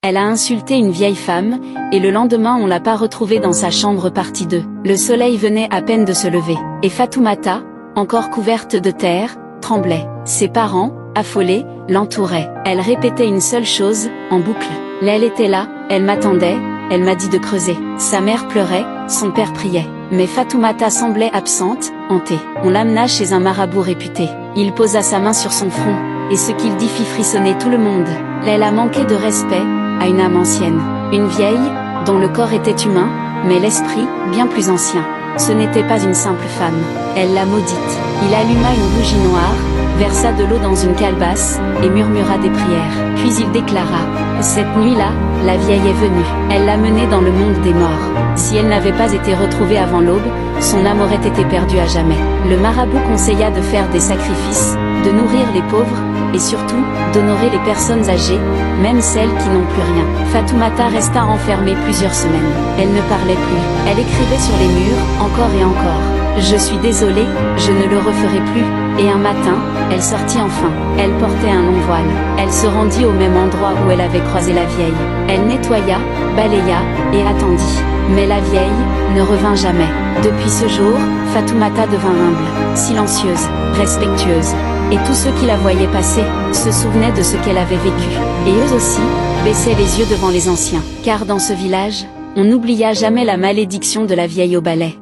Elle a insulté une vieille femme, et le lendemain on l'a pas retrouvée dans sa chambre partie 2. Le soleil venait à peine de se lever, et Fatoumata, encore couverte de terre, tremblait. Ses parents, affolés, l'entouraient. Elle répétait une seule chose, en boucle. Elle était là, elle m'attendait, elle m'a dit de creuser. Sa mère pleurait, son père priait. Mais Fatoumata semblait absente, hantée. On l'amena chez un marabout réputé. Il posa sa main sur son front, et ce qu'il dit fit frissonner tout le monde. Elle a manqué de respect à une âme ancienne. Une vieille, dont le corps était humain, mais l'esprit, bien plus ancien. Ce n'était pas une simple femme. Elle l'a maudite. Il alluma une bougie noire, versa de l'eau dans une calebasse, et murmura des prières. Puis il déclara, « Cette nuit-là, la vieille est venue. Elle l'a menée dans le monde des morts. Si elle n'avait pas été retrouvée avant l'aube, son âme aurait été perdue à jamais. » Le marabout conseilla de faire des sacrifices, de nourrir les pauvres, et surtout, d'honorer les personnes âgées, même celles qui n'ont plus rien. Fatoumata resta enfermée plusieurs semaines. Elle ne parlait plus. Elle écrivait sur les murs, encore et encore. « Je suis désolée, je ne le referai plus. » Et un matin, elle sortit enfin. Elle portait un long voile. Elle se rendit au même endroit où elle avait croisé la vieille. Elle nettoya, balaya, et attendit. Mais la vieille ne revint jamais. Depuis ce jour, Fatoumata devint humble, silencieuse, respectueuse. Et tous ceux qui la voyaient passer, se souvenaient de ce qu'elle avait vécu. Et eux aussi, baissaient les yeux devant les anciens. Car dans ce village, on n'oublia jamais la malédiction de la vieille au balai.